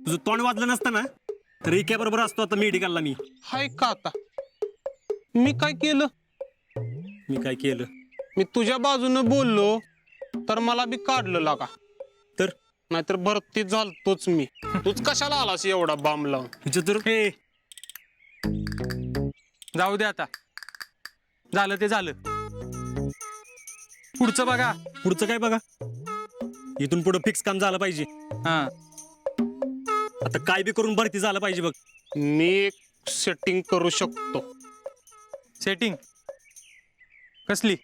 तुझं तोंड वाजलं नसतं ना तर इक्या बरोबर असतो आता मेडिकलला मी. हाय का आता मी काय केलं? मी काय केलं मी तुझ्या बाजूनं बोललो तर मला बी काढलं लागा, तर नाहीतर भरती झालतोच मी. तूच कशाला आलास एवढा बाम लावून? तुझं तर हे जाऊ दे आता, झालं ते झालं. पुढचं बघा. पुढचं काय बघा. इथून पुढे फिक्स काम झालं पाहिजे. हा, आता काय बी करून भरती झालं पाहिजे बघ. मी एक सेटिंग करू शकतो. सेटिंग कसली?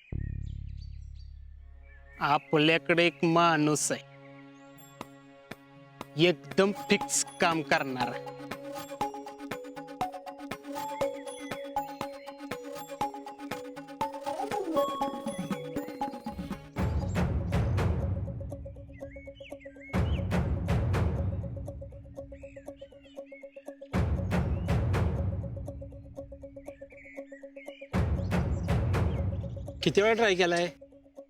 आपल्याकडे एक माणूस आहे एकदम फिक्स काम करणारा. किती वेळा ट्राय केलाय?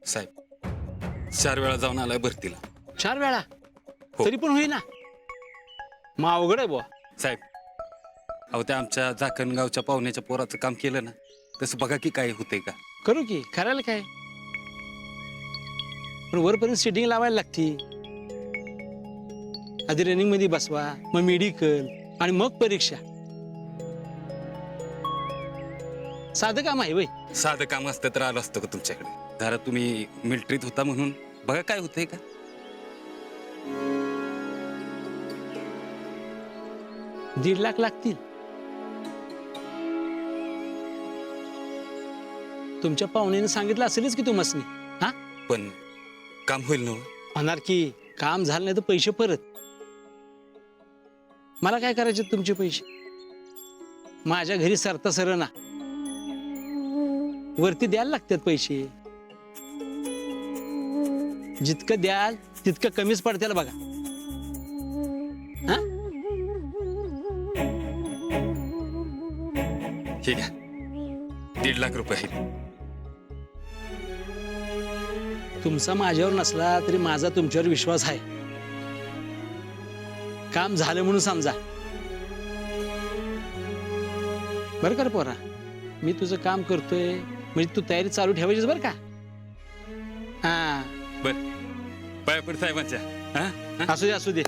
साहेब 4 वेळा जाऊन आलाय भरतीला. 4 वेळा? हो. तरी पण होईना. मग अवघड आहे बुवा. साहेब अहो त्या आमच्या जाखणगावच्या पाहुण्याच्या पोराचं काम केलं ना, तसं बघा की काय होतंय का. करू की, करायला काय. पण वरपर्यंत सेटिंग लावायला लागते. आधी रनिंग मध्ये बसवा, मग मेडिकल आणि मग परीक्षा. साधं काम आहे वय. साधं काम असतं तर आलं असतं का तुमच्याकडे. जरा तुम्ही मिलिटरीत होता म्हणून बघा काय होतंय का. $1.5 लाख लागतील. तुमच्या पाहुण्याने सांगितलं असेलच की तुम्हासनी. हा, पण काम होईल ना हो? होणार की. काम झालं नाही तर पैसे परत. मला काय करायचे तुमचे पैसे? माझ्या घरी सरता सरना वरती द्यायला लागतात पैसे. जितकं द्याल तितकं कमीच पडत्याला बघा. हा, ठीक आहे 1.5 लाख रुपये आहेत. तुमचा माझ्यावर नसला तरी माझा तुमच्यावर विश्वास आहे. काम झालं म्हणून समजा. बरं कर पोरा, मी तुझं काम करतोय म्हणजे तू तयारी चालू ठेवायचीस बरं का. हा, बर पाया पड साहेबांच्या. हा हा? असू दे असू दे.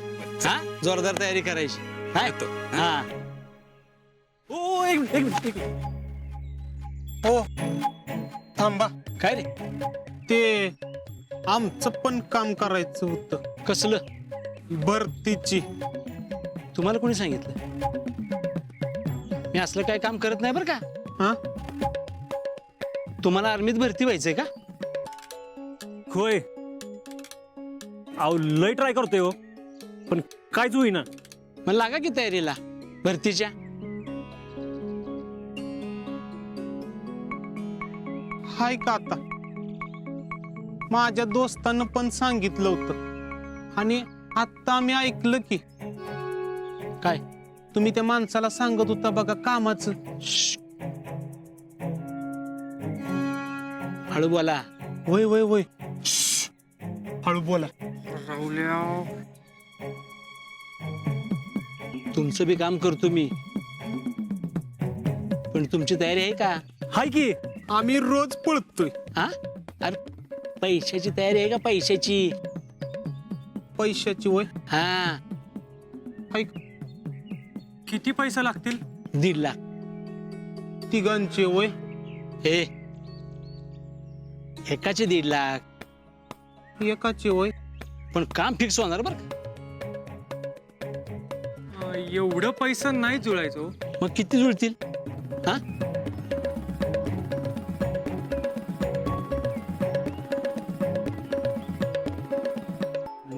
हा, जोरदार तयारी करायची. हाय? येतो. हा. ओ एक मिनिट, एक मिनिट, एक मिनिट. हो, थांबा. काय रे? ते आमचं पण काम करायचं होतं, कसलं? भरतीची. तुम्हाला कोणी सांगितलं? मी असलं काय काम करत नाही बरं का. हा, तुम्हाला आर्मीत भरती व्हायचंय का? होय. अहो लय ट्राय करतोय हो, पण काहीच होईना. मग लागा की तयारीला भरतीच्या. हाय का आता. माझ्या दोस्तानं पण सांगितलं होतं आणि आता मी ऐकलं की काय? तुम्ही त्या माणसाला सांगत होता बघा कामाचं. हळू बोला. वय वय वय, हळू बोला. तुमचं बी काम करतो मी, पण तुमची तयारी आहे का? हाय की. आम्ही रोज पळतोय. हा, अरे पैशाची तयारी आहे का? पैशाची. पैशाची. वय हा, हाय का? किती पैसे लागतील? 1.5 लाख. तिघांचे. वय हे एकाचे 1.5 लाख. एकाचे. वय पण काम फिक्स होणार बरं का. एवढं पैसा नाही जुळायचो. मग किती जुळतील? हा,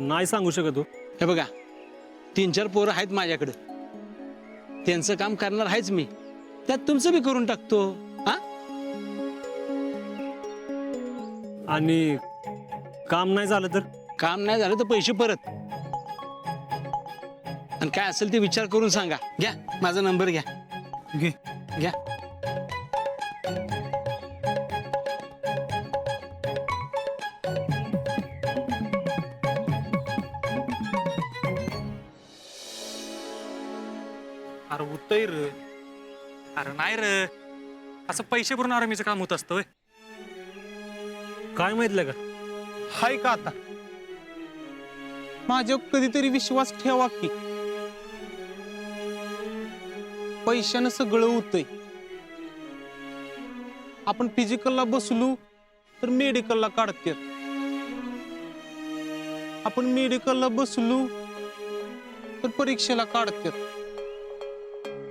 नाही सांगू शकत हो. हे बघा 3-4 पोरं आहेत माझ्याकडे. त्यांचं काम करणार आहेच मी. त्यात तुमचं बी करून टाकतो. हा, आणि काम नाही झालं तर? काम नाही झालं तर पैसे परत. आणि काय असेल ते विचार करून सांगा. घ्या माझा नंबर घ्या. घे. घ्या. अरे होतंय र. अरे नाही र, असं पैसे भरून आर्मीचं काम होत असतं व्हय. काय माहितलं का? हाय का आता माझ्या कधीतरी विश्वास ठेवा की पैशानं सगळं होतंय. आपण फिजिकलला बसलो तर मेडिकलला काढतात. आपण मेडिकलला बसलो तर परीक्षेला काढतात.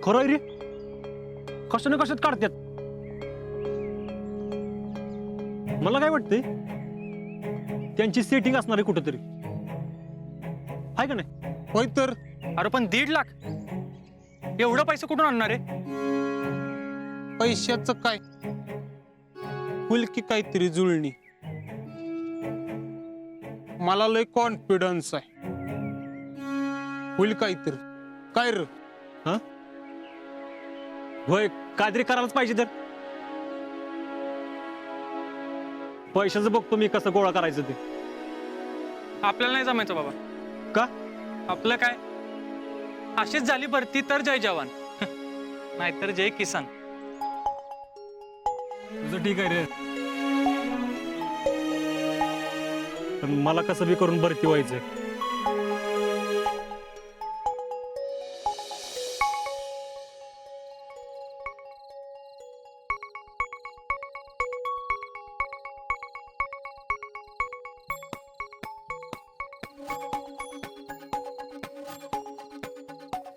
खरं रे, कशाने कशात काढतात. मला काय वाटतंय त्यांची सेटिंग असणार आहे कुठंतरी, आहे का नाही? होय तर अरे पण 1.5 लाख एवढं पैसे कुठून आणणार आहे? पैशाचं काय, फुलकी काहीतरी जुळणी. मला लय कॉन्फिडन्स आहे. होईल काहीतरी. काय र होय, काहीतरी करायलाच पाहिजे. तर पैशाचं बघतो मी कसं गोळा करायचं ते. आपल्याला नाही जमायचं बाबा. का? आपलं काय, अशीच झाली भरती तर जय जवान, नाहीतर जय किसान. तुझं ठीक आहे रे, पण मला कसं बी करून भरती व्हायचंय.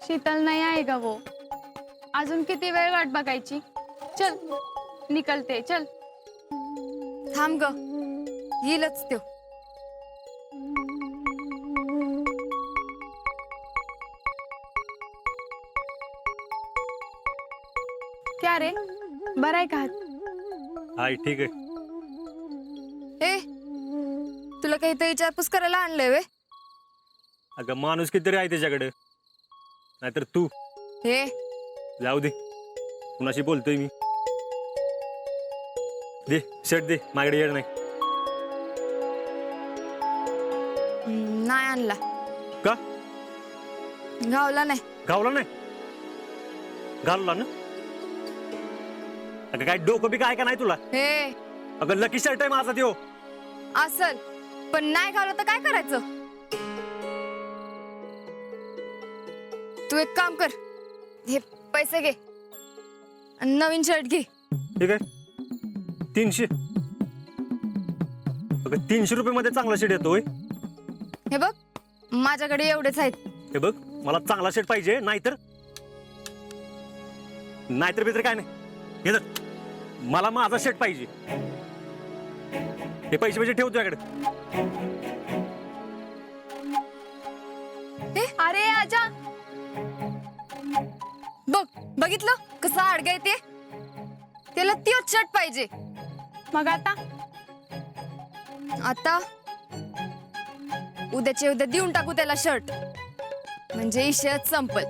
शीतल नाही आहे का वो? अजून किती वेळ वाट बघायची? चल निकलते, चल. थांब ग, येईलच त्यो. क्या रे, बरं आहे का हात? हाय, ठीक आहे. ए, तुला काही तर विचारपूस करायला आणलंय वे? अगं माणूस कितीतरी आहे त्याच्याकडे, नाहीतर तू. हे जाऊ दे, कुणाशी बोलतोय मी. दे शर्ट दे, माझ्याकडे येड नाही. नाही आणला. का? गावला नाही. गावला नाही? घालला ना? अगं काय डोकं बी काय का नाही तुला? हे अगं लकी शर्ट आहे माझा त्यो. असल, पण नाही गावलं तर काय करायचं? तू एक काम कर, हे पैसे घे आणि नवीन शर्ट घे. ठीक आहे, 300. अगं 300 रुपये मध्ये चांगला शर्ट येतोय. हे बघ, माझ्याकडे एवढेच आहेत. हे बघ, मला चांगला शर्ट पाहिजे, नाहीतर बितर काय नाही. हे धर, मला माझा शर्ट पाहिजे. हे पैसे ठेव तुझ्याकडे. अरे आजा, बघ, बघितलं कसं अडगाय ते? त्याला तीच शर्ट पाहिजे. मग आता आता उद्याच्या उद्या देऊन टाकू त्याला शर्ट, म्हणजे विषयच संपल.